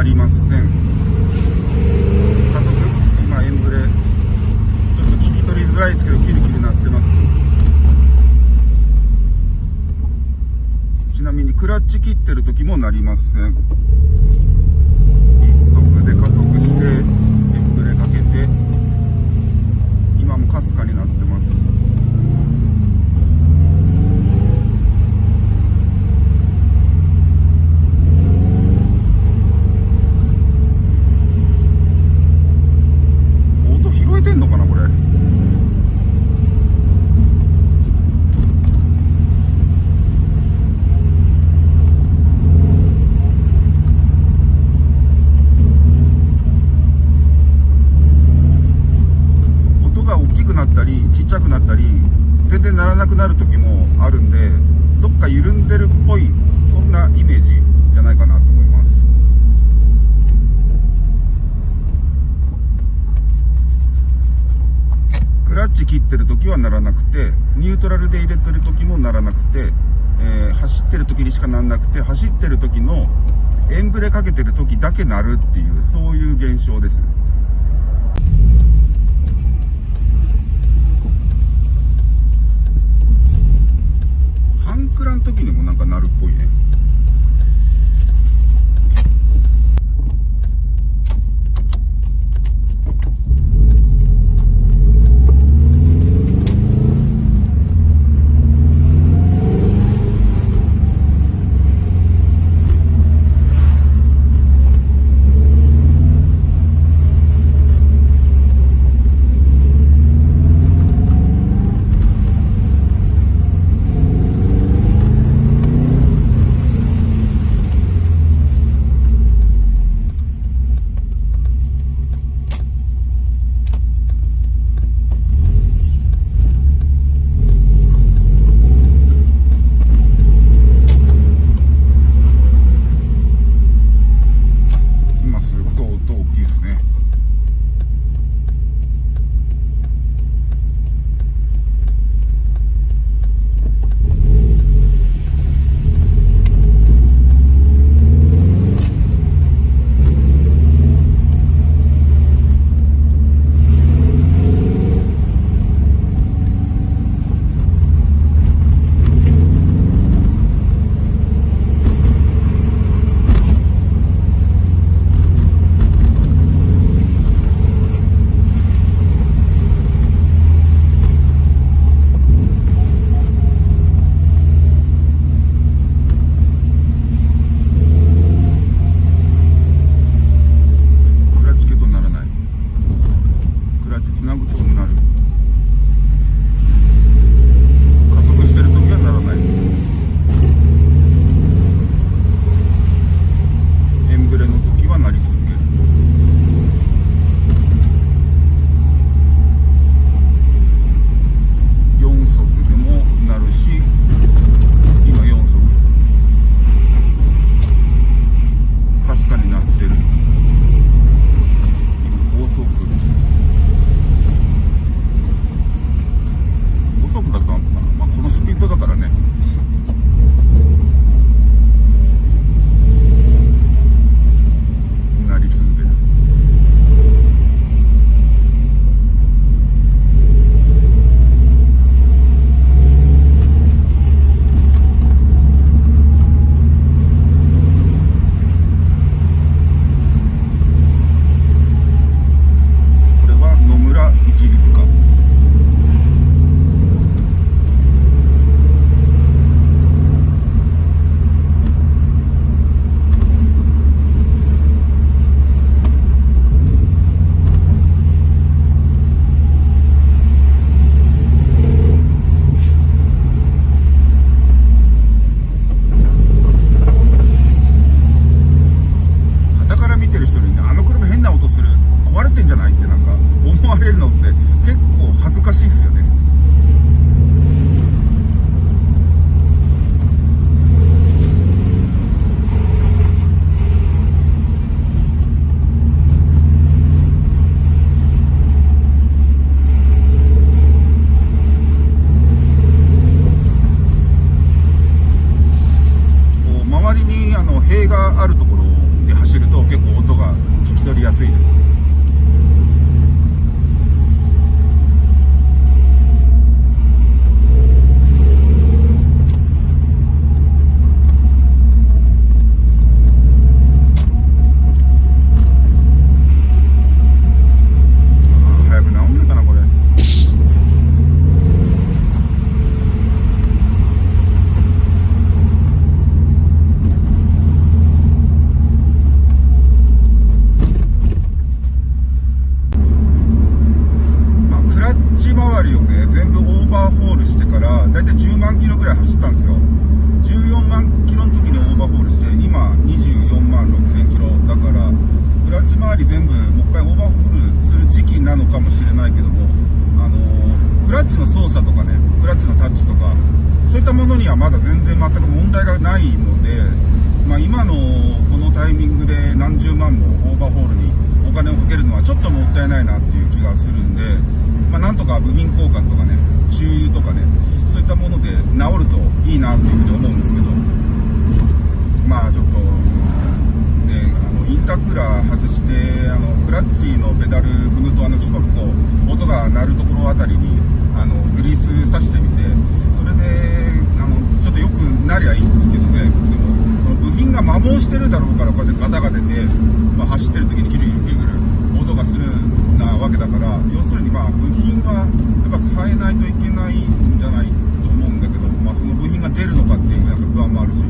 りません。加速、今エンブレちょっと聞き取りづらいですけどキルキル鳴ってます。ちなみにクラッチ切ってる時も鳴りません。一速で加速してエンブレかけて、今もかすかになってます。音拾えてんのかなこれ。なったりちっちゃくなったり全然鳴らなくなる時もあるんで、どっか緩んでるっぽい、そんなイメージじゃないかなと思います。クラッチ切ってる時は鳴らなくて、ニュートラルで入れてる時も鳴らなくて、走ってる時にしか鳴らなくて、走ってる時のエンブレかけてる時だけ鳴るっていう、そういう現象です。半クラの時にもなんか鳴るっぽいね。走ると結構音が聞き取りやすいです。早く治んないかなこれ。クラッチ周りをね全部オーバーホールしてからだいたい10万キロぐらい走ったんですよ。14万キロの時にオーバーホールして、今24万6千キロだから、クラッチ周り全部もう一回オーバーホールする時期なのかもしれないけども、クラッチの操作とかね、クラッチのタッチとかそういったものにはまだ全然全く問題がないので、今のこのタイミングで何十万もオーバーホールにお金をかけるのはちょっともったいないなっていう気がするんで、なんとか部品交換とかね、重油とかね、そういったもので治るといいなっていうふうに思うんですけど、ちょっとね、インタークーラー外して、クラッチのペダル踏むとキコキコ音が鳴るところあたりにグリースさしてみて、それでちょっと良くなりゃいいんですけどね。でもその部品が摩耗してるだろうから、こうやってガタが出て、走ってる時にキルキルキルキル音がするなわけだから、要するに部品はやっぱ変えないといけないんじゃないと思うんだけど、その部品が出るのかっていう不安もあるし、